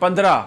15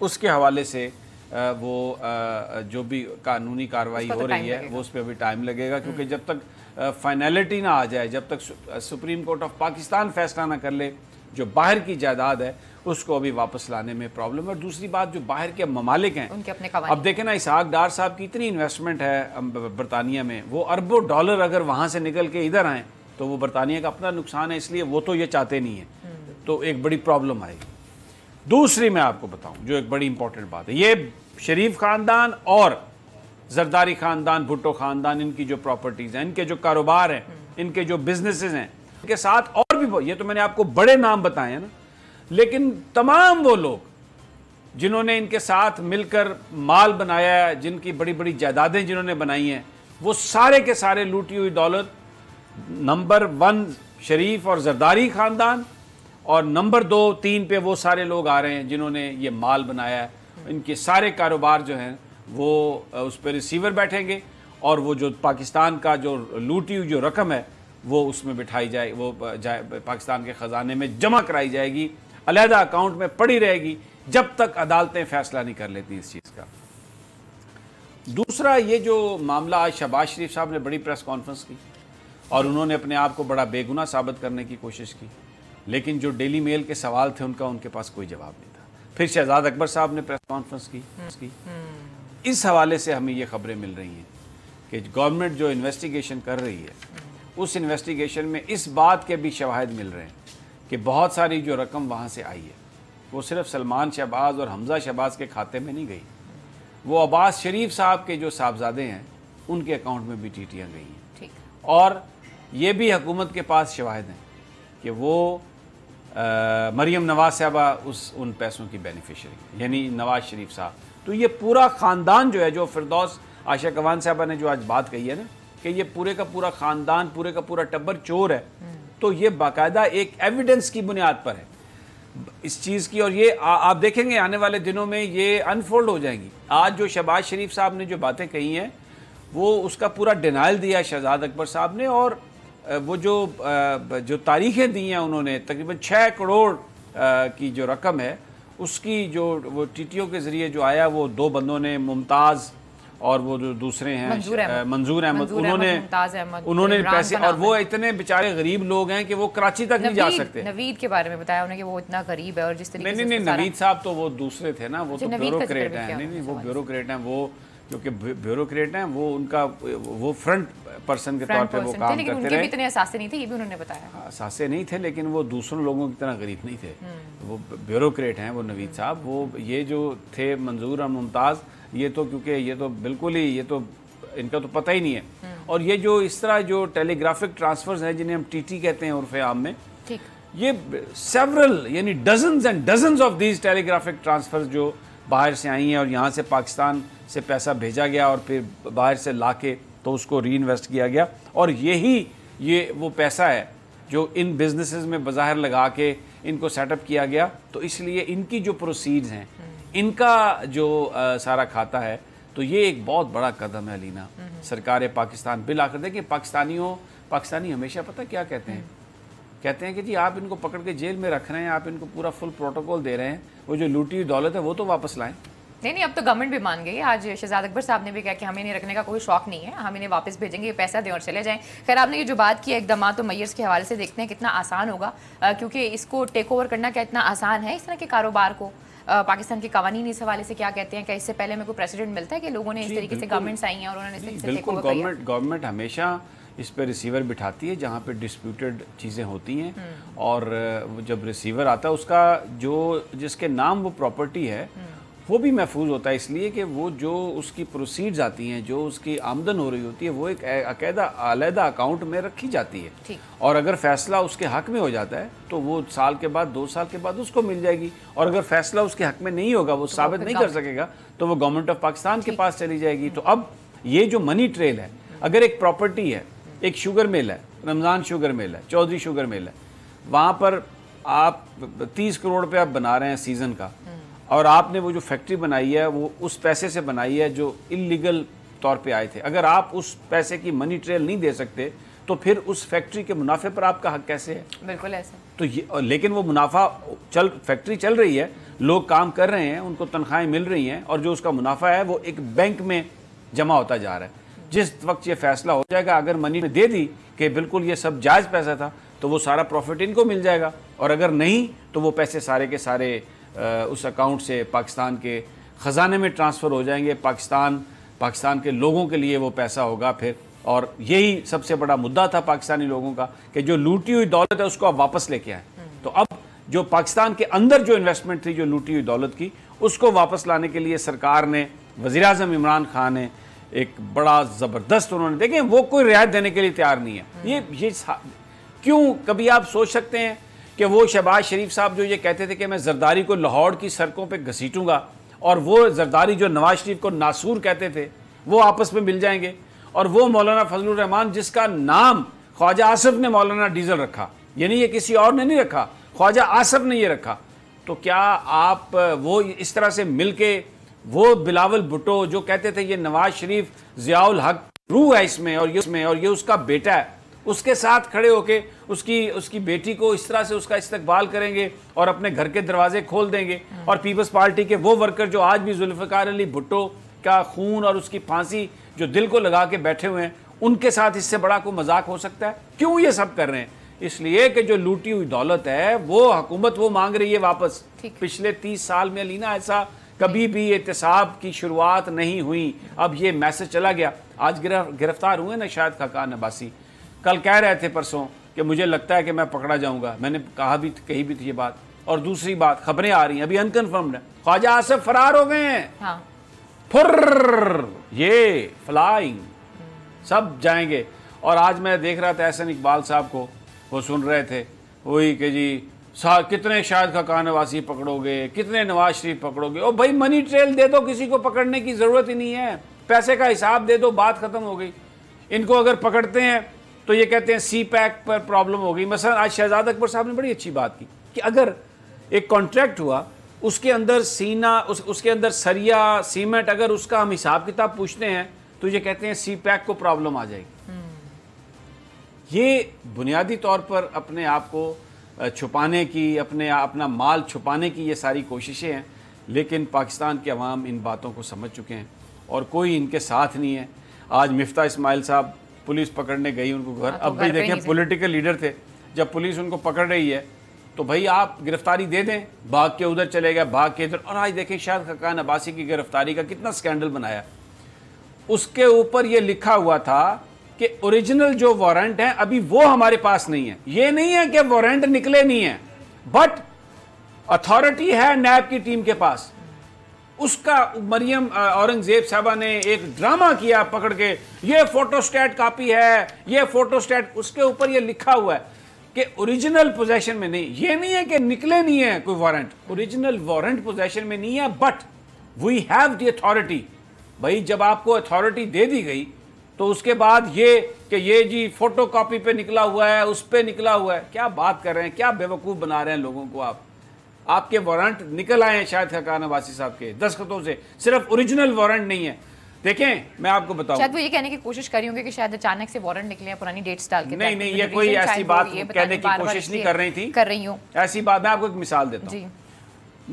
اس کے حوالے سے وہ جو بھی قانونی کارروائی ہو رہی ہے وہ اس پہ ابھی ٹائم لگے گا، کیونکہ جب تک فائنلٹی نہ آ جائے، جب تک سپریم کورٹ آف پاکستان فیصلہ نہ کر لے، جو باہر کی جائیداد ہے اس کو ابھی واپس لانے میں پرابلم ہے۔ اور دوسری بات، جو باہر کے ممالک ہیں، اب دیکھیں نا اسحاق ڈار صاحب کی اتنی انویسٹمنٹ ہے برطانیہ میں، وہ اربوں ڈالر اگر وہاں سے نکل کے ادھر آئیں تو وہ برطانیہ کا اپنا نقصان ہے، اس لیے وہ تو یہ چاہتے نہیں ہیں، تو ایک بڑی پرابلم آئے گی۔ دوسری میں آپ کو بتاؤں جو ایک بڑی امپورٹنٹ بات ہے، یہ شریف خاندان اور زرداری خاندان، بھٹو خاندان، ان کی جو پراپرٹیز ہیں، ان کے جو کاروبار ہیں، ان کے جو بزنسز ہیں، ان کے ساتھ اور بھی، یہ تو میں نے آپ کو بڑے نام بتائے ہیں نا، لیکن تمام وہ لوگ جنہوں نے ان کے ساتھ مل کر مال بنایا ہے، جن کی بڑی بڑی جائیدادیں جنہوں نے بنائی ہیں، وہ سارے کے سارے لوٹی ہوئی دولت نمبر 1 شریف اور زرداری خاندان، اور نمبر 2 3 پہ وہ سارے لوگ آ رہے ہیں جنہوں نے یہ مال بنایا ہے۔ ان کے سارے کاروبار جو ہیں وہ اس پہ ریسیور بیٹھیں گے، اور وہ جو پاکستان کا جو لوٹی ہوئی جو رقم ہے وہ اس میں بٹھائی جائے، وہ پاکستان کے خزانے میں جمع کرائی جائے گی، علیحدہ اکاؤنٹ میں پڑی رہے گی جب تک عدالتیں فیصلہ نہیں کر لیتی اس چیز کا۔ دوسرا، یہ جو معاملہ آج شہباز شریف صاحب نے بڑی پریس کانفرنس کی اور انہوں نے اپنے آپ کو بڑا بے گناہ ثابت کرنے کی کوشش کی، لیکن جو ڈیلی میل کے سوال تھے ان کے پاس کوئی جواب نہیں تھا۔ پھر شہزاد اکبر صاحب نے پریس کانفرنس کی، اس حوالے سے ہمیں یہ خبریں مل رہی ہیں کہ گورنمنٹ جو انویسٹیگیشن کر رہی ہے، اس انویسٹیگیشن میں اس بات کے بھی شواہد مل رہے ہیں کہ بہت ساری جو رقم وہاں سے آئی ہے وہ صرف سلمان شہباز اور حمزہ شہباز کے کھاتے میں نہیں گئی، وہ عباس شریف صاحب کے جو صاحبزادے ہیں ان کے اکاؤنٹ میں بھی ٹیٹیاں گئی ہیں، اور یہ بھی حکومت کے پاس شواہد ہیں کہ وہ مریم نواز صاحبہ ان پیسوں کی بینیفیشری، یعنی نواز شریف صاحب۔ تو یہ پورا خاندان جو ہے، جو فردوس عائشہ کوان صاحبہ نے جو آج بات کہی ہے نا کہ یہ پورے کا پورا خاندان، پورے کا پورا ٹبر چور ہے، تو یہ باقاعدہ ایک ایویڈنس کی بنیاد پر ہے اس چیز کی، اور یہ آپ دیکھیں گے آنے والے دنوں میں یہ انفولڈ ہو جائیں گی۔ آج جو شہباز شریف صاحب نے جو باتیں کہی ہیں وہ اس کا پورا ڈینائل دیا شہزاد اکبر صاحب نے، اور وہ جو تاریخیں دی ہیں انہوں نے، تقریباً 6 کروڑ کی جو رقم ہے اس کی جو وہ ٹیٹیوں کے ذریعے جو آیا، وہ 2 بندوں نے، ممتاز اور وہ جو دوسرے ہیں منظور احمد، انہوں نے پیسے، اور وہ اتنے بیچارے غریب لوگ ہیں کہ وہ کراچی تک نہیں جا سکتے۔ نوید کے بارے میں بتایا انہوں نے کہ وہ اتنا غریب ہے، اور جس طریقے سے نہیں نوید صاحب تو وہ دوسرے تھے نا، وہ تو بیوروکریٹ ہیں، نہیں وہ بیوروکریٹ ہیں، وہ کیونکہ بیوروکریٹ ہیں، وہ ان کا وہ فرنٹ پرسن کے طور پہ وہ کام کرتے رہے، لیکن ان کے بھی اتنے اثاثے نہیں تھے، یہ بھی انہوں نے بتایا۔ اثاثے نہیں تھے، لیکن وہ دوسروں لوگوں کی طرح غریب نہیں تھے، وہ بیوروکریٹ ہیں وہ نوید صاحب۔ وہ یہ جو تھے منظور اور ممتاز، یہ تو کیونکہ یہ تو بالکل ہی، یہ تو ان کا تو پتہ ہی نہیں ہے۔ اور یہ جو اس طرح جو ٹیلی گرافک ٹرانسفرز ہیں جنہیں ہم ٹی ٹی کہتے ہیں عرف عام میں، یہ سیورل یعنی dozens and dozens of these telegraphic transfers جو باہر سے آئی ہیں اور یہاں سے پاکستان سے پیسہ بھیجا گیا اور پھر باہر سے لا کے تو اس کو ری انویسٹ کیا گیا، اور یہ وہ پیسہ ہے جو ان بزنسز میں بظاہر لگا کے ان کو سیٹ اپ کیا گیا، تو اس لیے ان کی جو پروسیڈز ہیں، ان کا جو سارا کھاتا ہے، تو یہ ایک بہت بڑا قدم ہے لینا سرکار پاکستان۔ بالآخر دیکھیں پاکستانی ہمیشہ پتہ کیا کہتے ہیں کہ جی آپ ان کو پکڑ کے جیل میں رکھ رہے ہیں، آپ ان کو پورا فل پروٹوکول دے رہے ہیں، وہ جو لوٹی ہوئی دولت ہے وہ تو واپس لائیں۔ نہیں اب تو گورنمنٹ بھی مان گئی ہے۔ آج شہزاد اکبر صاحب نے بھی کہا کہ ہمیں انہیں رکھنے کا کوئی شوق نہیں ہے، ہم انہیں واپس بھیجیں گے، یہ پیسہ دیں اور چلے جائیں۔ خیر، آپ نے یہ جو بات کی اقدامات و میئرز کے حوالے سے، دیکھتے ہیں کتنا آسان ہوگا، کیونکہ اس کو ٹیک اوور کرنا کیا اتنا آسان ہے اس طرح کے کاروبار کو؟ پاکستان کے قوانین اس حوالے سے کیا کہتے ہیں؟ کہ اس سے پہلے میں کوئی پریسیڈنٹ ملتا ہے کہ لوگوں نے اس طریقے سے گورنمنٹس آئی ہیں اور انہوں نے اس طریقے سے ٹیک اوور کیا؟ گورنمنٹ ہمیشہ اس پہ ریسیور بٹھاتی ہے جہاں پہ ڈسپیوٹڈ چیزیں ہوتی ہیں، اور جب ریسیور آتا ہے اس کا جس کے نام وہ پراپرٹی ہے وہ بھی محفوظ ہوتا ہے، اس لیے کہ وہ جو اس کی پروسیڈز آتی ہیں، جو اس کی آمدن ہو رہی ہوتی ہے، وہ ایک علیحدہ اکاؤنٹ میں رکھی جاتی ہے، اور اگر فیصلہ اس کے حق میں ہو جاتا ہے تو وہ سال کے بعد 2 سال کے بعد اس کو مل جائے گی، اور اگر فیصلہ اس کے حق میں نہیں ہوگا، وہ ثابت نہیں کر سکے گا، تو وہ گورنمنٹ آف پاکستان کے پاس چلی جائے گی۔ تو اب یہ جو منی ٹریل ہے، اگر ایک پراپرٹی ہے، ایک شوگر مل ہے، رمضان شوگر مل ہے، چودھری شوگر مل ہے، وہاں پر آپ 30 کروڑ پہ آپ بنا رہے ہیں سیزن کا، اور آپ نے وہ جو فیکٹری بنائی ہے وہ اس پیسے سے بنائی ہے جو انلیگل طور پہ آئے تھے، اگر آپ اس پیسے کی منی ٹریل نہیں دے سکتے تو پھر اس فیکٹری کے منافع پر آپ کا حق کیسے ہے؟ بالکل ایسا. تو یہ لیکن وہ منافع فیکٹری چل رہی ہے, لوگ کام کر رہے ہیں, ان کو تنخواہیں مل رہی ہیں, اور جو اس کا منافع ہے وہ ایک بینک میں جمع ہوتا جا رہا ہے. جس وقت یہ فیصلہ ہو جائے گا, اگر منی نے دے دی کہ بالکل یہ سب جائز پیسہ تھا, تو وہ سارا پروفٹ ان کو مل جائے گا, اور اگر نہیں تو وہ پیسے سارے کے سارے اس اکاؤنٹ سے پاکستان کے خزانے میں ٹرانسفر ہو جائیں گے. پاکستان کے لوگوں کے لیے وہ پیسہ ہوگا پھر, اور یہی سب سے بڑا مدعا تھا پاکستانی لوگوں کا کہ جو لوٹی ہوئی دولت ہے اس کو آپ واپس لے کے آئیں. تو اب جو پاکستان کے اندر جو انویسٹمنٹ تھی جو لوٹی ہوئی دولت کی, اس کو واپس لانے کے لیے سرکار نے, وزیراعظم عمران خان نے ایک بڑا زبردست, انہوں نے دیکھیں وہ کوئی رعایت دینے کے لیے تیار نہیں ہے. یہ کیوں؟ کبھی آپ سوچ سکتے ہیں کہ وہ شہباز شریف صاحب جو یہ کہتے تھے کہ میں زرداری کو لاہور کی سڑکوں پہ گھسیٹوں گا, اور وہ زرداری جو نواز شریف کو ناسور کہتے تھے وہ آپس میں مل جائیں گے, اور وہ مولانا فضل الرحمان جس کا نام خواجہ آصف نے مولانا ڈیزل رکھا, یعنی یہ کسی اور نے نہیں رکھا, خواجہ آصف نے یہ رکھا, تو کیا آپ وہ اس طرح سے مل کے, وہ بلاول بھٹو جو کہتے تھے یہ نواز شریف ضیاء الحق روح ہے اس میں اور یہ اس کا بیٹا ہے, اس کے ساتھ کھڑے ہو کے اس کی بیٹی کو اس طرح سے اس کا استقبال کریں گے اور اپنے گھر کے دروازے کھول دیں گے, اور پیپلز پارٹی کے وہ ورکر جو آج بھی ذوالفقار علی بھٹو کا خون اور اس کی پھانسی جو دل کو لگا کے بیٹھے ہوئے ہیں, ان کے ساتھ اس سے بڑا کوئی مذاق ہو سکتا ہے؟ کیوں یہ سب کر رہے ہیں؟ اس لیے کہ جو لوٹی ہوئی دولت ہے وہ حکومت وہ مانگ رہی ہے واپس. پچھلے 30 سال میں لینا ایسا کبھی بھی احتساب کی شروعات نہیں ہوئی. اب یہ میسج چلا گیا. آج گرفتار ہوئے نا شاہد خاقان عباسی, کل کہہ رہے تھے پرسوں کہ مجھے لگتا ہے کہ میں پکڑا جاؤں گا. میں نے کہی بھی تھی یہ بات. اور دوسری بات, خبریں آ رہی ہیں ابھی انکنفرمڈ ہے, خواجہ آصف فرار ہو گئے ہیں. یہ فلائنگ سب جائیں گے. اور آج میں دیکھ رہا تھا احسن اقبال صاحب کو, وہ سن رہے تھے وہی کہ جی کتنے شاہد خاقان عباسی پکڑو گے, کتنے نواز شریف پکڑو گے. او بھائی منی ٹریل دے دو, کسی کو پکڑنے کی ضرورت ہی نہیں ہے, پیسے کا حساب دے دو, بات ختم ہو گئی. ان کو اگر پکڑتے ہیں تو یہ کہتے ہیں سی پیک پر پرابلم ہو گئی. مثلا آج شہزاد اکبر صاحب نے بڑی اچھی بات کی کہ اگر ایک کانٹریکٹ ہوا, اس کے اندر اس کے اندر سریا سیمنٹ, اگر اس کا ہم حساب کتاب پوچھتے ہیں تو یہ کہتے ہیں سی پیک کو پرابلم آ جائے گی. یہ بنیادی طور پر اپنے آپ کو چھپانے کی, اپنا مال چھپانے کی یہ ساری کوششیں ہیں, لیکن پاکستان کے عوام ان باتوں کو سمجھ چکے ہیں اور کوئی ان کے ساتھ نہیں ہے. آج مفتاح اسماعیل صاحب پولیس پکڑنے گئی ان کو گھر. اب بھی دیکھیں پولیٹیکل لیڈر تھے, جب پولیس ان کو پکڑ رہی ہے تو بھائی آپ گرفتاری دے دیں, بھاگ کے ادھر چلے گئے, بھاگ کے ادھر. اور آج دیکھیں شاہد خاقان عباسی کی گرفتاری کا کتنا سکینڈل بنایا. اس کے اوپر یہ لکھا ہوا تھا کہ اوریجنل جو وارنٹ ہیں ابھی وہ ہمارے پاس نہیں ہے. یہ نہیں ہے کہ وارنٹ نکلے نہیں ہیں, بٹ اتھارٹی ہے نیب کی ٹیم کے پاس. اس کا مریم اورنگزیب صاحبہ نے ایک ڈرامہ کیا پکڑ کے, یہ فوٹو سٹیٹ کاپی ہے, یہ فوٹو سٹیٹ, اس کے اوپر یہ لکھا ہوا ہے کہ اوریجنل پوزیشن میں نہیں. یہ نہیں ہے کہ نکلے نہیں ہے کوئی وارنٹ, اوریجنل وارنٹ پوزیشن میں نہیں ہے, but we have the authority. بھائی جب آپ کو اتھارٹی دے دی گئی تو اس کے بعد یہ کہ یہ جی فوٹو کاپی پہ نکلا ہوا ہے, اس پہ نکلا ہوا ہے. کیا بات کر رہے ہیں, کیا بیوقوف بنا رہے ہیں لوگوں کو آپ کے وارنٹ نکل آئے ہیں شاہد خاقان عباسی صاحب کے دستخطوں سے, صرف اوریجنل وارنٹ نہیں ہے. دیکھیں میں آپ کو بتاؤں, شاید وہ یہ کہنے کی کوشش کر رہی ہوں کہ شاید اچانک سے وارنٹ نکلے ہیں پرانی ڈیٹس ڈال کے. نہیں یہ کوئی ایسی بات کہنے کی کوشش نہیں کر رہی ہوں ایسی بات. میں آپ کو ایک مثال دیتا ہوں.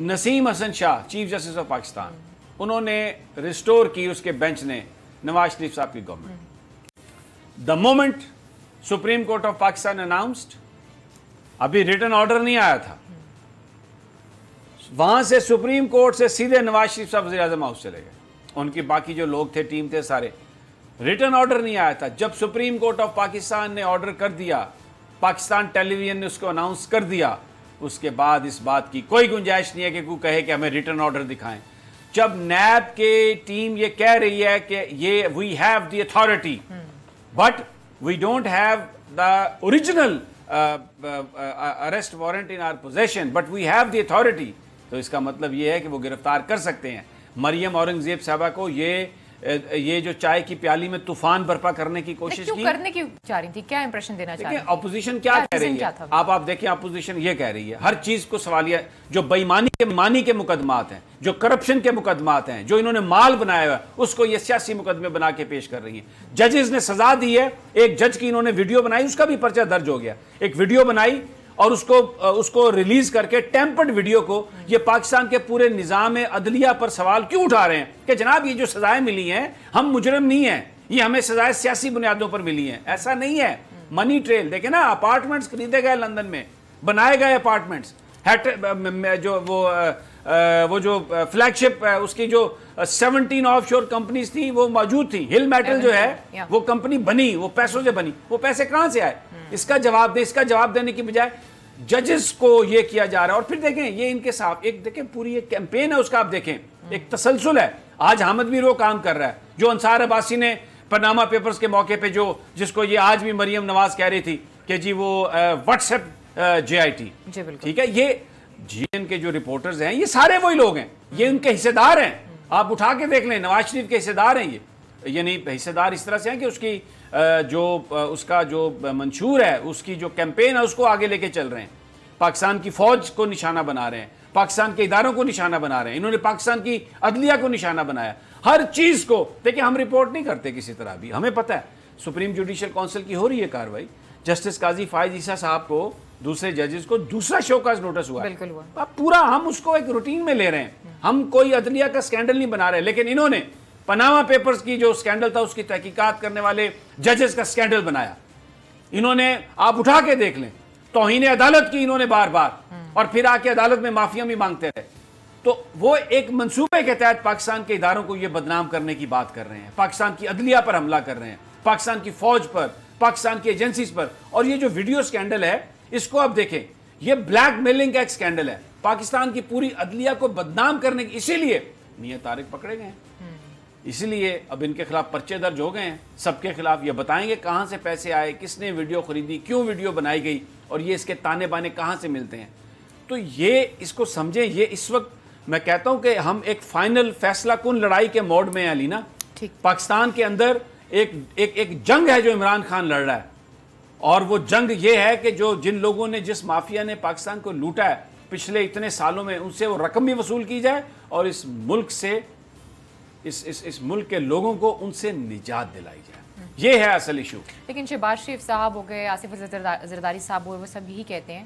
نسیم حسن شاہ چیف جسٹس آف پاکستان, انہوں نے ریسٹور کی, اس کے بینچ نے نواز شریف صاحب کی government. The moment supreme court of Pakistan announced, ابھی ریٹن آرڈر نہیں آیا تھا, وہاں سے سپریم کورٹ سے سیدھے نواز شریف صاحب وزیر اعظم ہاؤس چلے گئے. ان کی باقی جو لوگ تھے, ٹیم تھے سارے, ریٹن آرڈر نہیں آیا تھا. جب سپریم کورٹ آف پاکستان نے آرڈر کر دیا, پاکستان ٹیلی ویژن نے اس کو اناؤنس کر دیا, اس کے بعد اس بات کی کوئی گنجائش نہیں ہے کہ کوئی کہے کہ ہمیں ریٹن آرڈر دکھائیں. جب نیب کے ٹیم یہ کہہ رہی ہے کہ یہ we have the authority but we don't have the original arrest warrant in our position but we have the authority, تو اس کا مطلب یہ ہے کہ وہ گرفتار کر سکتے ہیں. مریم اورنگزیب صاحبہ کو یہ یہ جو چائے کی پیالی میں طوفان برپا کرنے کی کوشش کی. کرنے کی چاہ رہی تھی, کیا امپریشن دینا چاہ رہی تھی؟ اپوزیشن کیا کہہ رہی ہے, آپ دیکھیں اپوزیشن یہ کہہ رہی ہے ہر چیز کو سوالیہ, جو بےایمانی کے مقدمات ہیں, جو کرپشن کے مقدمات ہیں, جو انہوں نے مال بنایا ہوا ہے, اس کو یہ سیاسی مقدمے بنا کے پیش کر رہی ہیں. ججز نے سزا دی ہے, ایک جج کی انہوں نے ویڈیو بنائی, اس کا بھی پرچہ درج ہو گیا, ایک ویڈیو بنائی اور اس کو ریلیز کر کے ٹیمپرڈ ویڈیو کو, یہ پاکستان کے پورے نظام عدلیہ پر سوال کیوں اٹھا رہے ہیں کہ جناب یہ جو سزائیں ملی ہیں, ہم مجرم نہیں ہیں, یہ ہمیں سزائیں سیاسی بنیادوں پر ملی ہیں. ایسا نہیں ہے. منی ٹریل دیکھیں نا, اپارٹمنٹس خریدے گئے لندن میں, بنائے گئے اپارٹمنٹس, وہ جو فلیگ شپ اس کی جو 17 آف شور کمپنیز تھیں وہ موجود تھیں. ہل میٹل جو ہے وہ کمپنی بنی, وہ پیسوں سے بنی, وہ پیسے کہاں سے آئے, اس کا جواب دے. اس کا جواب دینے کی بجائے ججز کو یہ کیا جا رہا ہے. اور پھر دیکھیں یہ ان کے ساتھ ایک دیکھیں پوری ایک کیمپین ہے, اس کا آپ دیکھیں ایک تسلسل ہے. آج حامد میر وہ کام کر رہا ہے جو انصار عباسی نے پاناما پیپرز کے موقع پہ جس کو یہ آج بھی مریم نواز کہہ رہی تھی کہ جی وہ واٹس ایپ JIT, ٹھیک ہے, یہ GN کے جو رپورٹرز ہیں یہ سارے وہی لوگ ہیں, یہ ان کے حصے دار ہیں. آپ اٹھا کے دیکھ لیں, نواز شریف کے حصے دار ہیں یہ, یعنی حصے دار اس طرح سے ہیں کہ اس کی اس کا جو منشور ہے, اس کی جو کیمپین ہے اس کو آگے لے کے چل رہے ہیں. پاکستان کی فوج کو نشانہ بنا رہے ہیں, پاکستان کے اداروں کو نشانہ بنا رہے ہیں, انہوں نے پاکستان کی عدلیہ کو نشانہ بنایا, ہر چیز کو. دیکھیں ہم رپورٹ نہیں کرتے کسی طرح بھی, ہمیں پتہ ہے سپریم جوڈیشل کونسل کی ہو رہی ہے کاروائی, جسٹس قاضی فائز عیسیٰ صاحب کو, دوسرے ججز کو دوسرا شو کاز نوٹس ہوا ہے. اب پورا ہم اس کو ایک روٹین میں لے رہے ہیں, ہم کوئی عدلیہ کا سکینڈل نہیں بنا رہے, لیکن انہوں نے پاناما پیپرز کی جو سکینڈل تھا اس کی تحقیقات کرنے والے ججز کا سکینڈل بنایا. انہوں نے, آپ اٹھا کے دیکھ لیں, توہین عدالت کی انہوں نے بار بار, اور پھر آ کے عدالت میں معافیاں بھی مانگتے رہے. تو وہ ایک منصوبے کے تحت پاکستان کے اداروں کو یہ بدنام کرنے کی بات کر رہے ہیں, پاکستان کی عدلیہ پر حملہ کر رہے ہیں, پاکستان کی فوج پر, پاکستان کی ایجنسیز پر. اور یہ جو ویڈیو سکینڈل ہے اس کو آپ دیکھیں, یہ بلیک میلنگ کا ایک سکینڈل ہے, پاکستان کی پوری عدلیہ کو بدنام کرنے کی. اسی لیے میاں طارق پکڑے گئے ہیں, اسی لیے اب ان کے خلاف پرچے درج ہو گئے ہیں سب کے خلاف. یہ بتائیں گے کہاں سے پیسے آئے, کس نے ویڈیو خریدی, کیوں ویڈیو بنائی گئی, اور یہ اس کے تانے بانے کہاں سے ملتے ہیں. تو یہ اس کو سمجھیں, یہ اس وقت میں کہتا ہوں کہ ہم ایک فائنل فیصلہ کن لڑائی کے موڈ میں ہیں علینا. پاکستان کے اندر ایک جنگ ہے جو عمران خان لڑ رہا ہے, اور وہ جنگ یہ ہے کہ جن لوگوں نے, جس مافیا نے پاکستان کو لوٹا ہے پچھلے اتنے سالوں میں, ان سے وہ رقم بھی وصول کی جائے, اور اس ملک سے, اس ملک کے لوگوں کو ان سے نجات دلائی جائے. یہ ہے اصل ایشو. لیکن شہباز شریف صاحب ہو گئے, آصف زرداری صاحب ہوئے, وہ سب یہی کہتے ہیں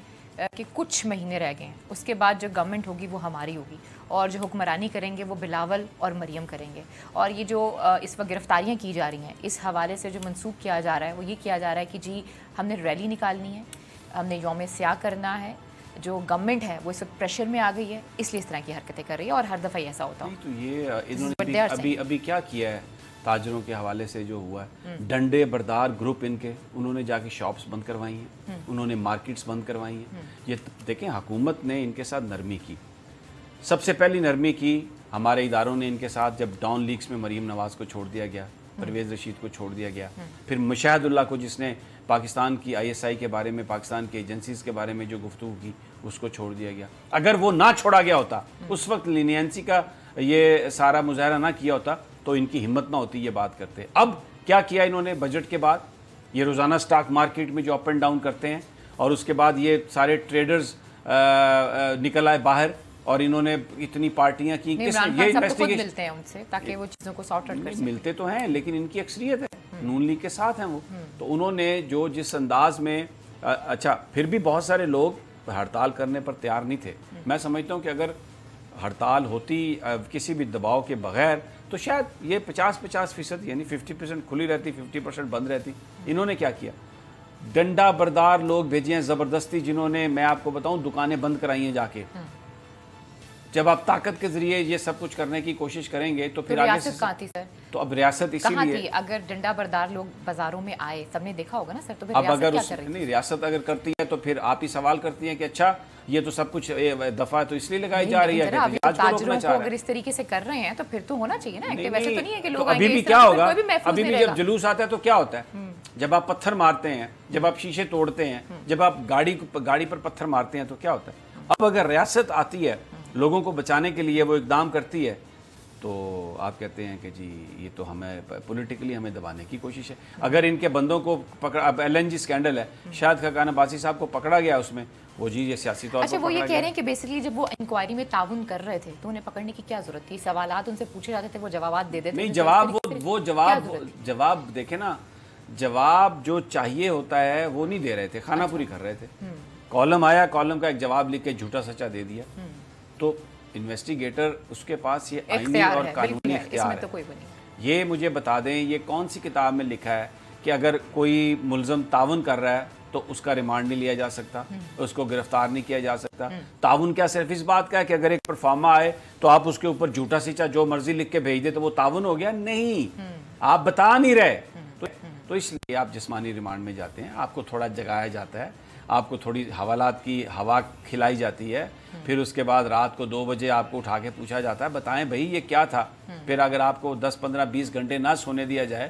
کہ کچھ مہینے رہ گئے ہیں, اس کے بعد جو گورنمنٹ ہوگی وہ ہماری ہوگی, اور جو حکمرانی کریں گے وہ بلاول اور مریم کریں گے. اور یہ جو اس وقت گرفتاریاں کی جا رہی ہیں, اس حوالے سے جو منسوخ کیا جا رہا ہے وہ یہ کیا جا رہا ہے کہ جی ہم نے ریلی نکالنی ہے, ہم نے یوم سیاہ کرنا ہے, جو گورنمنٹ ہے وہ اس وقت پریشر میں آ گئی ہے, اس لیے اس طرح کی حرکتیں کر رہی ہے, اور ہر دفعہ ایسا ہوتا ہے. تو یہ انہوں نے ابھی کیا کیا ہے تاجروں کے حوالے سے جو ہوا ہے, ڈنڈے بردار گروپ ان کے, انہوں نے جا کے شاپس بند کروائی ہیں, انہوں نے مارکیٹس بند کروائی ہیں. یہ دیکھیں حکومت نے ان کے ساتھ نرمی کی, سب سے پہلی نرمی کی ہمارے اداروں نے ان کے ساتھ, جب ڈاؤن لیگز میں مریم نواز کو چھوڑ دیا گیا, پرویز رشید کو چھوڑ دیا گیا, پھر مشاہد اللہ کو جس نے پاکستان کی ISI کے بارے میں, پاکستان کی ایجنسیز کے بارے میں جو گفتگو کی, اس کو چھوڑ دیا گیا. اگر وہ نہ چھوڑا گیا ہوتا, اس وقت لینینسی کا یہ سارا مظاہرہ نہ کیا ہوتا, تو ان کی ہمت نہ ہوتی یہ بات کرتے. اب کیا کیا انہوں نے بجٹ کے بعد, یہ روزانہ سٹاک مارکیٹ میں جو اپ اینڈ ڈاؤن کرتے ہیں, اور اس کے بعد یہ سارے ٹریڈرز نکل آئے باہر, اور انہوں نے اتنی پارٹیاں کی. ملتے ہیں ان سے تاکہ وہ چیزوں کو سارٹ آؤٹ کر سکیں. ملتے تو ہیں, لیکن ان کی اکثریت ہے, نون لیگ کے ساتھ ہیں وہ. تو انہوں نے جس انداز میں, اچھا پھر بھی بہت سارے لوگ ہڑتال کرنے پر تیار نہیں تھے. میں سمجھتا ہوں کہ اگر ہڑتال ہوتی کسی بھی دباؤ کے بغیر, تو شاید یہ 50% یعنی 50% کھلی رہتی, 50% بند رہتی. انہوں نے کیا کیا, ڈنڈا بردار لوگ بھیجے ہیں زبردستی, جنہوں نے, میں آپ کو بتاؤں, دکانیں بند کرائی ہیں جا کے. جب آپ طاقت کے ذریعے یہ سب کچھ کرنے کی کوشش کریں گے تو پھر آگے سے, تو اب ریاست اسی لیے, اگر ڈنڈا بردار لوگ بازاروں میں آئے, سب نے دیکھا ہوگا نا سر, تو پھر اب اگر نہیں ریاست اگر کرتی ہے تو پھر آپ ہی سوال کرتی ہیں کہ اچھا یہ تو سب کچھ دفعہ تو اس لیے لگائی جا رہی ہے کہ تاجروں کو اگر اس طریقے سے کر رہے ہیں تو پھر تو ہونا چاہیے نا. ویسے تو نہیں ہے کہ لوگ ابھی بھی کیا ہوگا, ابھی بھی جب جلوس آتا ہے تو کیا ہوتا ہے, جب آپ پتھر مارتے ہیں, جب آپ شیشے توڑتے ہیں, جب آپ گاڑی پر پتھر مارتے ہیں, تو کیا ہوتا ہے. اب اگر ریاست آتی ہے لوگوں کو بچانے کے لیے, وہ اقدام کرتی ہے, تو آپ کہتے ہیں کہ جی یہ تو ہمیں پولیٹیکلی ہمیں دبانے کی کوشش ہے. اگر ان کے بندوں کو پکڑا, اب LNG اسکینڈل ہے, شاہد خاقان عباسی صاحب کو پکڑا گیا اس میں, وہ جی یہ سیاسی طور پر اچھا وہ یہ پکڑا کہہ رہے گیا. ہیں کہ بیسیکلی جب وہ انکوائری میں تعاون کر رہے تھے تو انہیں پکڑنے کی کیا ضرورت تھی؟ سوالات ان سے پوچھے جاتے تھے, وہ جوابات دے دیتے. نہیں جواب دیکھیں نا, جواب جو چاہیے ہوتا ہے وہ نہیں دے رہے تھے, خانہ پوری کر رہے تھے. کالم آیا, کالم کا ایک جواب لکھ کے جھوٹا سچا دے دیا. تو انویسٹیگیٹر اس کے پاس یہ آئینی اور قانونی اختیار ہے. یہ مجھے بتا دیں یہ کون سی کتاب میں لکھا ہے کہ اگر کوئی ملزم تعاون کر رہا ہے تو اس کا ریمانڈ نہیں لیا جا سکتا, اس کو گرفتار نہیں کیا جا سکتا. تعاون کیا صرف اس بات کا ہے کہ اگر ایک پرفارما آئے تو آپ اس کے اوپر جھوٹا سچا جو مرضی لکھ کے بھیج دے تو وہ تعاون ہو گیا؟ نہیں, آپ بتا نہیں رہے. تو اس لیے آپ جسمانی ریمانڈ میں جاتے ہیں, آپ کو تھوڑا جگایا جاتا ہے, آپ کو تھوڑی حوالات کی ہوا کھلائی جاتی ہے, پھر اس کے بعد رات کو 2 بجے آپ کو اٹھا کے پوچھا جاتا ہے بتائیں بھائی یہ کیا تھا. پھر اگر آپ کو 10 15 20 گھنٹے نہ سونے دیا جائے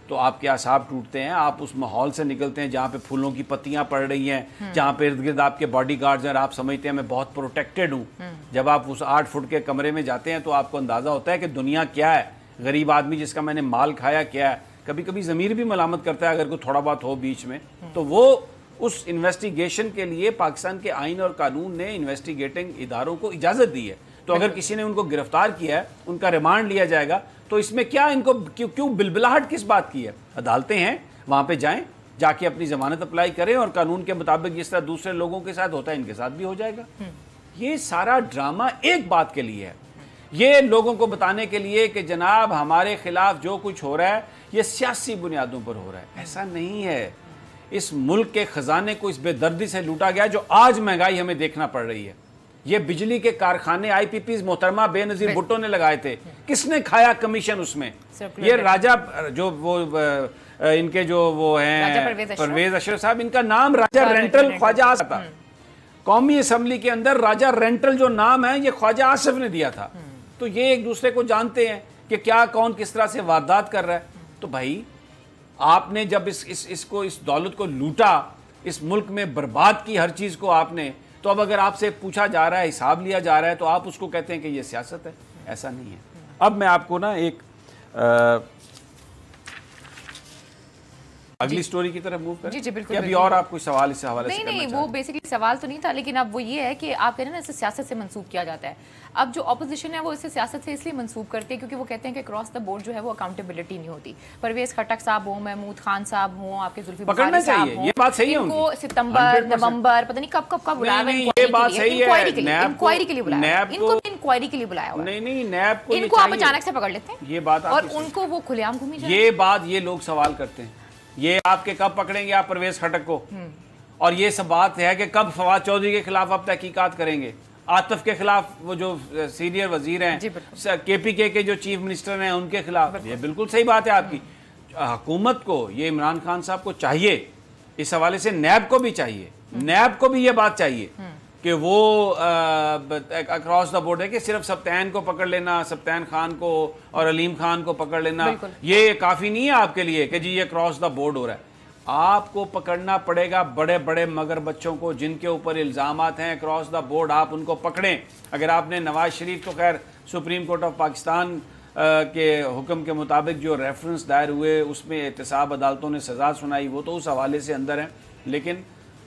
تو آپ کے اعصاب ٹوٹتے ہیں, آپ اس ماحول سے نکلتے ہیں جہاں پہ پھولوں کی پتیاں پڑ رہی ہیں, جہاں پہ ارد گرد آپ کے باڈی گارڈز ہیں اور آپ سمجھتے ہیں میں بہت پروٹیکٹڈ ہوں. جب آپ اس 8 فٹ کے کمرے میں جاتے ہیں تو آپ کو اندازہ ہوتا ہے کہ دنیا کیا ہے, غریب آدمی جس کا میں نے مال کھایا کیا ہے. کبھی کبھی ضمیر بھی ملامت کرتا ہے اگر کوئی تھوڑا بہت ہو بیچ میں. تو وہ اس انویسٹیگیشن کے لیے پاکستان کے آئین اور قانون نے انویسٹیگیٹنگ اداروں کو اجازت دی ہے. تو اگر کسی نے ان کو گرفتار کیا ہے, ان کا ریمانڈ لیا جائے گا, تو اس میں کیا ان کو کیوں بلبلاہٹ کس بات کی ہے؟ عدالتیں ہیں, وہاں پہ جائیں, جا کے اپنی ضمانت اپلائی کریں اور قانون کے مطابق جس طرح دوسرے لوگوں کے ساتھ ہوتا ہے ان کے ساتھ بھی ہو جائے گا. یہ سارا ڈرامہ ایک بات کے لیے ہے, یہ لوگوں کو بتانے کے لیے کہ جناب ہمارے خلاف جو کچھ ہو رہا ہے یہ سیاسی بنیادوں پر ہو رہا ہے. ایسا نہیں ہے. اس ملک کے خزانے کو اس بے دردی سے لوٹا گیا جو آج مہنگائی ہمیں دیکھنا پڑ رہی ہے. یہ بجلی کے کارخانے IPPs محترمہ بے نظیر بھٹو نے لگائے تھے, کس نے کھایا کمیشن اس میں؟ یہ راجہ جو وہ ان کے جو وہ ہیں پرویز اشرف صاحب, ان کا نام راجہ رینٹل خواجہ آصف تھا. قومی اسمبلی کے اندر راجہ رینٹل جو نام ہے یہ خواجہ آصف نے دیا تھا. تو یہ ایک دوسرے کو جانتے ہیں کہ کیا کون کس طرح سے واردات کر رہا ہے. تو بھائی آپ نے جب اس دولت کو لوٹا, اس ملک میں برباد کی ہر چیز کو آپ نے, تو اب اگر آپ سے پوچھا جا رہا ہے, حساب لیا جا رہا ہے, تو آپ اس کو کہتے ہیں کہ یہ سیاست ہے. ایسا نہیں ہے. اب میں آپ کو نا ایک اگلی سٹوری کی طرف موو کریں. جی بالکل. ابھی اور آپ کوئی سوال اس حوالے سے کرنا چاہتے ہیں؟ نہیں, وہ بیسیکلی سوال تو نہیں تھا, لیکن اب وہ یہ ہے کہ آپ کہہ رہے ہیں نا اسے سیاست سے منسوب کیا جاتا ہے. اب جو اپوزیشن ہے وہ اسے سیاست سے اس لیے منسوب کرتے ہیں کیونکہ وہ کہتے ہیں کہ کراس دا بورڈ جو ہے وہ اکاؤنٹیبلٹی نہیں ہوتی. پرویز خٹک صاحب ہوں, محمود خان صاحب ہوں, آپ کے زلفی بخاری صاحب ہوں, یہ بات صحیح ہے. ان کو ستمبر نومبر پتہ نہیں کب کب کا بلایا ہوا ہے انکوائری کے لیے بلایا, ان کو بھی انکوائری کے لیے بلایا ہوا ہے. نہیں نیب کو ان کو آپ اچانک سے پکڑ لیتے ہیں یہ بات, اور ان کو وہ کھلے عام گھومی جائے. یہ بات یہ لوگ سوال کرتے ہیں, یہ آپ کے کب پکڑیں گے آپ پرویز خٹک کو, اور یہ سب بات ہے کہ کب فواد چودھری کے خلاف آپ تحقیقات کریں گے, عاطف کے خلاف وہ جو سینئر وزیر ہیں, KPK کے جو چیف منسٹر ہیں ان کے خلاف. یہ بالکل صحیح بات ہے آپ کی. حکومت کو, یہ عمران خان صاحب کو چاہیے, اس حوالے سے نیب کو بھی چاہیے, نیب کو بھی یہ بات چاہیے کہ وہ اکراس دا بورڈ ہے کہ صرف سبتین کو پکڑ لینا, سبتین خان کو اور علیم خان کو پکڑ لینا یہ کافی نہیں ہے آپ کے لیے کہ جی یہ اکراس دا بورڈ ہو رہا ہے. آپ کو پکڑنا پڑے گا بڑے بڑے مگر بچوں کو جن کے اوپر الزامات ہیں اکراس دا بورڈ, آپ ان کو پکڑیں. اگر آپ نے نواز شریف تو خیر سپریم کورٹ آف پاکستان کے حکم کے مطابق جو ریفرنس دائر ہوئے اس میں احتساب عدالتوں نے سزا سنائی, وہ تو اس حوالے سے اندر ہیں. لیکن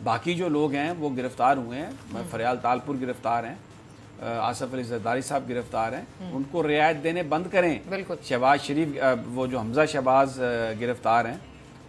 باقی جو لوگ ہیں وہ گرفتار ہوئے ہیں, فریال تالپور گرفتار ہیں, آصف علی زرداری صاحب گرفتار ہیں, ان کو رعایت دینے بند کریں. شہباز شریف وہ جو حمزہ شہباز گرفتار ہیں,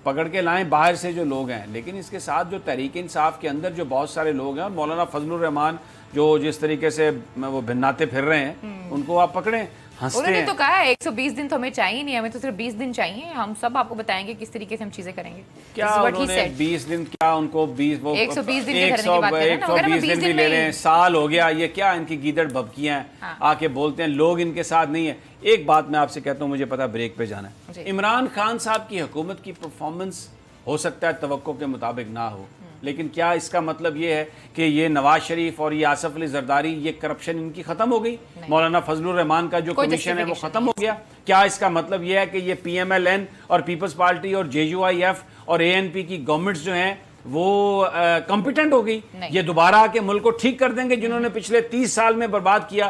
پکڑ کے لائیں باہر سے جو لوگ ہیں. لیکن اس کے ساتھ جو تحریک انصاف کے اندر جو بہت سارے لوگ ہیں, اور مولانا فضل الرحمان جو جس طریقے سے وہ بھناتے پھر رہے ہیں, ان کو آپ پکڑیں. انہوں نے تو کہا ہے 120 دن تو ہمیں چاہیے نہیں, ہمیں تو صرف 20 دن چاہیے, ہم سب آپ کو بتائیں گے کس طریقے سے ہم چیزیں کریں گے. کیا انہوں نے 20 دن, کیا ان کو 120 دن بھی لے لیں, سال ہو گیا, یہ کیا ان کی گیدڑ بھبکیاں ہیں, آ کے بولتے ہیں لوگ ان کے ساتھ نہیں ہیں. ایک بات میں آپ سے کہتا ہوں, مجھے پتا بریک پہ جانا ہے. عمران خان صاحب کی حکومت کی پرفارمنس ہو سکتا ہے توقع کے مطابق نہ ہو, لیکن کیا اس کا مطلب یہ ہے کہ یہ نواز شریف اور یہ آصف علی زرداری یہ کرپشن ان کی ختم ہو گئی, مولانا فضل الرحمان کا جو کمیشن ہے وہ ختم ہو گیا؟ کیا اس کا مطلب یہ ہے کہ یہ PMLN اور پیپلز پارٹی اور JUIF اور ANP کی گورنمنٹس جو ہیں وہ کمپیٹنٹ ہو گئی؟ یہ دوبارہ آ کے ملک کو ٹھیک کر دیں گے جنہوں نے پچھلے 30 سال میں برباد کیا؟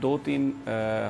2-3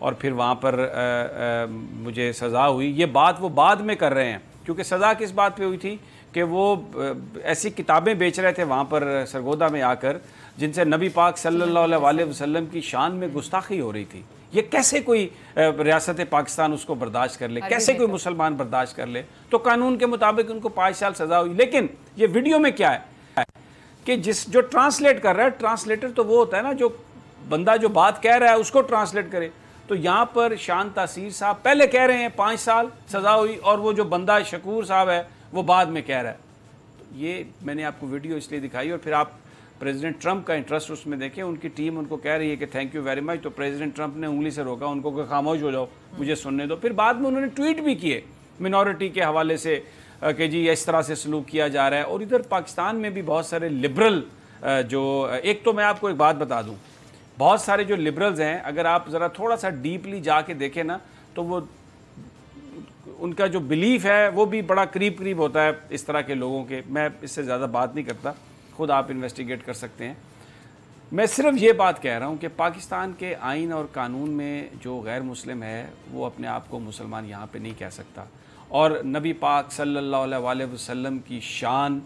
اور پھر وہاں پر مجھے سزا ہوئی. یہ بات وہ بعد میں کر رہے ہیں, کیونکہ سزا کس بات پہ ہوئی تھی کہ وہ ایسی کتابیں بیچ رہے تھے وہاں پر سرگودا میں آ کر جن سے نبی پاک صلی اللہ علیہ وسلم کی شان میں گستاخی ہو رہی تھی. یہ کیسے کوئی ریاست پاکستان اس کو برداشت کر لے, کیسے کوئی مسلمان برداشت کر لے؟ تو قانون کے مطابق ان کو 5 سال سزا ہوئی. لیکن یہ ویڈیو میں کیا ہے کہ جو ٹرانسلیٹ کر رہا ہے, ٹرانسلیٹر تو وہ ہوتا ہے نا جو بندہ جو بات کہہ رہا ہے اس کو ٹرانسلیٹ کرے. تو یہاں پر شان تاثیر صاحب پہلے کہہ رہے ہیں 5 سال سزا ہوئی, اور وہ جو بندہ شکور صاحب ہے وہ بعد میں کہہ رہا ہے. تو یہ میں نے آپ کو ویڈیو اس لیے دکھائی, اور پھر آپ پریزیڈنٹ ٹرمپ کا انٹرسٹ اس میں دیکھیں. ان کی ٹیم ان کو کہہ رہی ہے کہ تھینک یو ویری مچ, تو پریزیڈنٹ ٹرمپ نے انگلی سے روکا ان کو کہ خاموش ہو جاؤ, مجھے سننے دو. پھر بعد میں انہوں نے ٹویٹ بھی کیے منورٹی کے حوالے سے کہ جی اس طرح سے سلوک کیا جا رہا ہے. اور ادھر پاکستان میں بھی بہت سارے لبرل جو, ایک تو میں آپ کو ایک بات بتا دوں, بہت سارے جو لبرلز ہیں اگر آپ ذرا تھوڑا سا ڈیپلی جا کے دیکھیں نا تو وہ ان کا جو بلیف ہے وہ بھی بڑا قریب ہوتا ہے اس طرح کے لوگوں کے. میں اس سے زیادہ بات نہیں کرتا, خود آپ انویسٹیگیٹ کر سکتے ہیں. میں صرف یہ بات کہہ رہا ہوں کہ پاکستان کے آئین اور قانون میں جو غیر مسلم ہے وہ اپنے آپ کو مسلمان یہاں پہ نہیں کہہ سکتا, اور نبی پاک صلی اللہ علیہ وسلم کی شان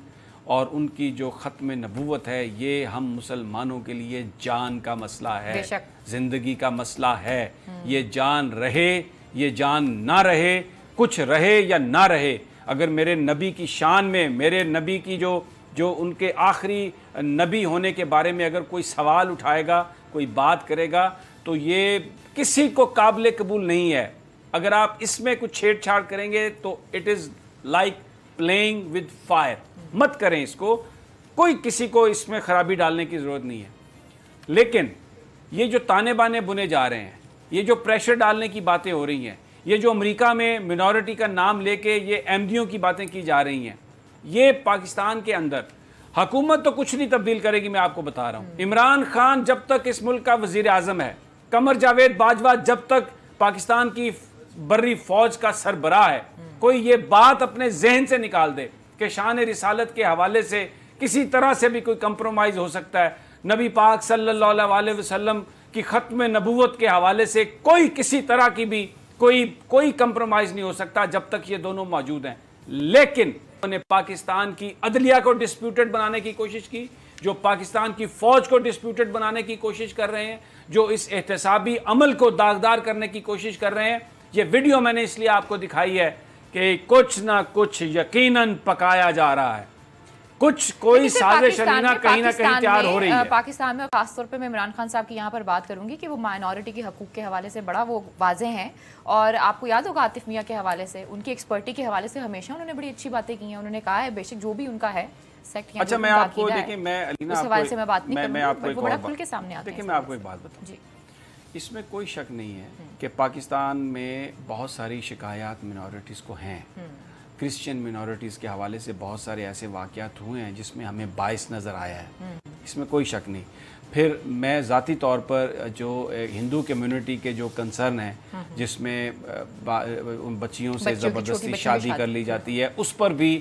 اور ان کی جو ختم نبوت ہے یہ ہم مسلمانوں کے لیے جان کا مسئلہ ہے, زندگی کا مسئلہ ہے. یہ جان رہے, یہ جان نہ رہے, کچھ رہے یا نہ رہے, اگر میرے نبی کی شان میں, میرے نبی کی جو ان کے آخری نبی ہونے کے بارے میں اگر کوئی سوال اٹھائے گا, کوئی بات کرے گا, تو یہ کسی کو قابل قبول نہیں ہے. اگر آپ اس میں کچھ چھیڑ چھاڑ کریں گے تو it is like playing with fire. مت کریں اس کو, کوئی کسی کو اس میں خرابی ڈالنے کی ضرورت نہیں ہے. لیکن یہ جو تانے بانے بنے جا رہے ہیں, یہ جو پریشر ڈالنے کی باتیں ہو رہی ہیں, یہ جو امریکہ میں منورٹی کا نام لے کے یہ احمدیوں کی باتیں کی جا رہی ہیں, یہ پاکستان کے اندر حکومت تو کچھ نہیں تبدیل کرے گی. میں آپ کو بتا رہا ہوں, عمران خان جب تک اس ملک کا وزیر اعظم ہے, قمر جاوید باجوہ جب تک پاکستان کی بری فوج کا سربراہ ہے, کوئی یہ بات اپنے ذہن سے نکال دے کہ شان رسالت کے حوالے سے کسی طرح سے بھی کوئی کمپرومائز ہو سکتا ہے, نبی پاک صلی اللہ علیہ وسلم کی ختم نبوت کے حوالے سے کوئی کسی طرح کی بھی کوئی کمپرومائز نہیں ہو سکتا جب تک یہ دونوں موجود ہیں. لیکن انہوں نے پاکستان کی عدلیہ کو ڈسپیوٹڈ بنانے کی کوشش کی, جو پاکستان کی فوج کو ڈسپیوٹڈ بنانے کی کوشش کر رہے ہیں, جو اس احتسابی عمل کو داغدار کرنے کی کوشش کر رہے ہیں. یہ ویڈیو میں نے اس لیے آپ کو دکھائی ہے کہ کچھ نہ کچھ یقیناً پکایا جا رہا ہے, کچھ کوئی سازش علینا کہیں نہ کہیں تیار ہو رہی ہے. پاکستان میں خاص طور پہ میں عمران خان صاحب کی یہاں پر بات کروں گی کہ وہ مائنورٹی کے حقوق کے حوالے سے بڑا وہ واضح ہیں, اور آپ کو یاد ہوگا عاطف میاں کے حوالے سے, ان کی ایکسپرٹی کے حوالے سے ہمیشہ انہوں نے بڑی اچھی باتیں کی ہیں. انہوں نے کہا ہے بے شک جو بھی ان کا ہے سیکٹ, اچھا میں آپ کو دیکھیں, میں علینا اس حوالے سے میں بات نہیں کروں گی, وہ بڑا کھل کے سامنے آتے ہیں. دیکھیں میں آپ کو ایک بات بتاؤں, اس میں کوئی شک نہیں ہے کہ پاکستان میں بہت ساری شکایات منورٹیز کو ہیں. کرسچین منورٹیز کے حوالے سے بہت سارے ایسے واقعات ہوئے ہیں جس میں ہمیں باعث نظر آیا ہے, اس میں کوئی شک نہیں. پھر میں ذاتی طور پر جو ہندو کمیونٹی کے جو کنسرن ہیں جس میں بچیوں سے زبردستی شادی کر لی جاتی ہے, اس پر بھی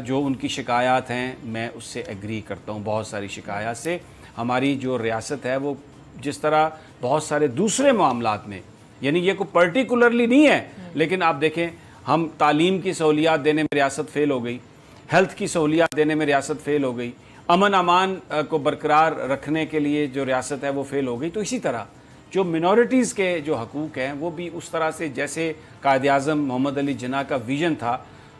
جو ان کی شکایات ہیں میں اس سے ایگری کرتا ہوں. بہت ساری شکایات سے ہماری جو ریاست ہے وہ جس طرح بہت سارے دوسرے معاملات میں, یعنی یہ کوئی پرٹیکولرلی نہیں ہے, لیکن آپ دیکھیں ہم تعلیم کی سہولیات دینے میں ریاست فیل ہو گئی, ہیلتھ کی سہولیات دینے میں ریاست فیل ہو گئی, امن امان کو برقرار رکھنے کے لیے جو ریاست ہے وہ فیل ہو گئی. تو اسی طرح جو منورٹیز کے جو حقوق ہیں وہ بھی اس طرح سے جیسے قائد اعظم محمد علی جناح کا ویژن تھا,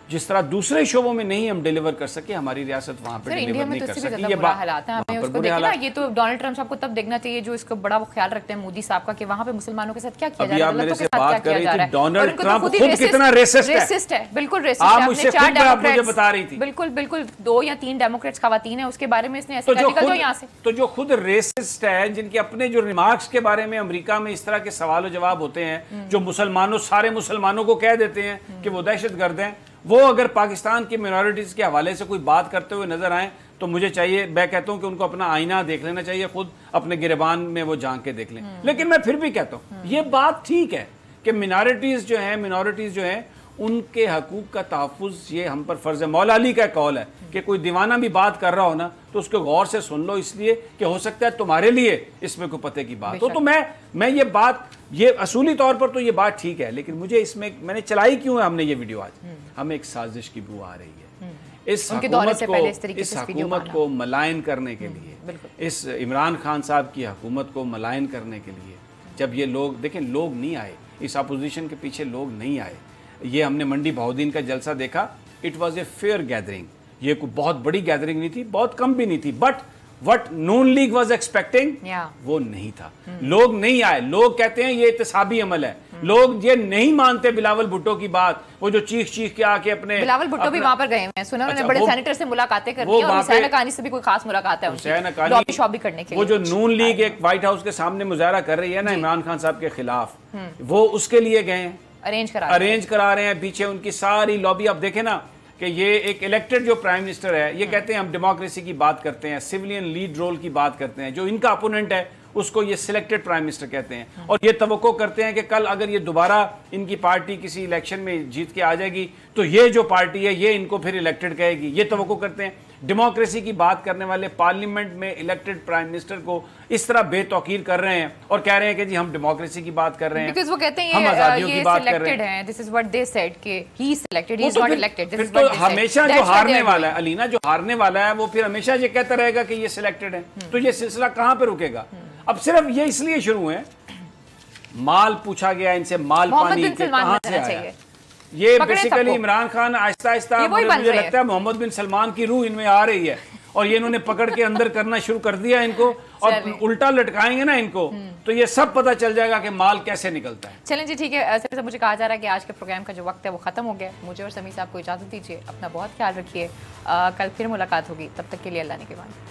جس طرح دوسرے شعبوں میں نہیں ہم ڈیلیور کر سکے, ہماری ریاست وہاں پہ ڈیلیور نہیں کر سکتی. یہ بڑا حالات ہیں, ہمیں اس کو دیکھیں نا, یہ تو ڈونلڈ ٹرمپ صاحب کو تب دیکھنا چاہیے جو اس کو بڑا وہ خیال رکھتے ہیں مودی صاحب کا کہ وہاں پہ مسلمانوں کے ساتھ کیا کیا جا رہا ہے, میرے سے بات کر رہی تھی ڈونلڈ ٹرمپ خود کتنا ریسسٹ ہے, بالکل ریسسٹ آپ ہے. مجھ سے خود آپ مجھے بتا رہی تھی, بالکل 2 یا 3 ڈیموکریٹس خواتین ہیں, اس کے بارے میں اس نے ایسے کہا جو یہاں سے تو جو خود ریسسٹ ہے, جن کے اپنے جو ریمارکس کے بارے میں امریکہ میں اس طرح کے سوال و جواب ہوتے ہیں, جو مسلمانوں سارے مسلمانوں کو کہہ دیتے ہیں کہ وہ دہشت گرد ہیں, وہ اگر پاکستان کی منورٹیز کے حوالے سے کوئی بات کرتے ہوئے نظر آئیں تو مجھے چاہیے, میں کہتا ہوں کہ ان کو اپنا آئینہ دیکھ لینا چاہیے, خود اپنے گریبان میں وہ جھانک کے دیکھ لیں. لیکن میں پھر بھی کہتا ہوں یہ بات ٹھیک ہے کہ منورٹیز جو ہیں ان کے حقوق کا تحفظ یہ ہم پر فرض ہے. مولا علی کا قول ہے کہ کوئی دیوانہ بھی بات کر رہا ہو نا تو اس کو غور سے سن لو, اس لیے کہ ہو سکتا ہے تمہارے لیے اس میں کوئی پتے کی بات ہو. تو میں یہ بات, یہ اصولی طور پر تو یہ بات ٹھیک ہے, لیکن مجھے اس میں نے چلائی کیوں ہے ہم نے یہ ویڈیو آج, ہمیں ایک سازش کی بو آ رہی ہے اس حکومت کو ملائن کرنے کے لیے, اس عمران خان صاحب کی حکومت کو ملائن کرنے کے لیے. جب یہ لوگ دیکھیں, لوگ نہیں آئے اس اپوزیشن کے پیچھے, لوگ نہیں آئے. یہ ہم نے منڈی بہودین کا جلسہ دیکھا, it was a fair gathering. یہ کوئی بہت بڑی گیدرنگ نہیں تھی, بہت کم بھی نہیں تھی, but what Noon League was expecting وہ نہیں تھا. لوگ نہیں آئے. لوگ کہتے ہیں یہ احتسابی عمل ہے, لوگ یہ نہیں مانتے بلاول بھٹو کی بات. وہ جو چیخ کے آ کے اپنے بلاول بھٹو بھی وہاں پر گئے ہیں, سنا انہوں نے بڑے سینیٹر سے ملاقاتیں کر لی, اور حسین حقانی سے بھی کوئی خاص ملاقات ہے حسین حقانی. وہ جو نون لیگ ایک وائٹ ہاؤس کے سامنے مظاہرہ کر رہی ہے نا عمران خان صاحب کے خلاف, وہ اس کے لیے گئے ہیں, ارینج کرا رہے ہیں. پیچھے ان کی ساری لابی, آپ دیکھیں نا کہ یہ ایک الیکٹڈ جو پرائم منسٹر ہے, یہ کہتے ہیں ہم ڈیموکریسی کی بات کرتے ہیں, سیولین لیڈ رول کی بات کرتے ہیں. جو ان کا اپوننٹ ہے اس کو یہ سلیکٹڈ پرائم منسٹر کہتے ہیں, اور یہ توقع کرتے ہیں کہ کل اگر یہ دوبارہ ان کی پارٹی کسی الیکشن میں جیت کے آ جائے گی تو یہ جو پارٹی ہے یہ ان کو پھر الیکٹڈ کہے گی. یہ توقع کرتے ہیں. ڈیموکریسی کی بات کرنے والے پارلیمنٹ میں الیکٹڈ پرائم منسٹر کو اس طرح بے توقیر کر رہے ہیں اور کہہ رہے ہیں کہ جی ہم ڈیموکریسی کی بات کر رہے ہیں, وہ کہتے ہیں ہم آزادیوں کی بات کر رہے ہیں. This is what they said کہ he is selected, he is not elected. پھر تو ہمیشہ جو ہارنے والا ہے علینا, جو ہارنے والا ہے وہ پھر ہمیشہ یہ کہتا رہے گا کہ یہ سلیکٹڈ ہے. تو یہ سلسلہ کہاں پہ رکے گا؟ اب صرف یہ اس لیے شروع ہے, مال پوچھا گیا ان سے, مال پانی کہاں سے آیا. یہ بیسیکلی عمران خان آہستہ آہستہ مجھے لگتا ہے محمد بن سلمان کی روح ان میں آ رہی ہے, اور یہ انہوں نے پکڑ کے اندر کرنا شروع کر دیا ان کو, اور الٹا لٹکائیں گے نا ان کو تو یہ سب پتہ چل جائے گا کہ مال کیسے نکلتا ہے. چلیں جی ٹھیک ہے, سر مجھے کہا جا رہا ہے کہ آج کے پروگرام کا جو وقت ہے وہ ختم ہو گیا. مجھے اور سمیع صاحب کو اجازت دیجیے, اپنا بہت خیال رکھیے, کل پھر ملاقات ہوگی, تب تک کے لیے اللہ نے کے بعد.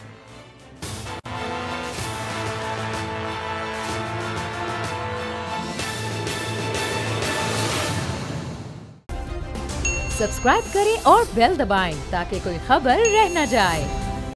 سبسکرائب کریں اور بیل دبائیں تاکہ کوئی خبر رہ نہ جائے.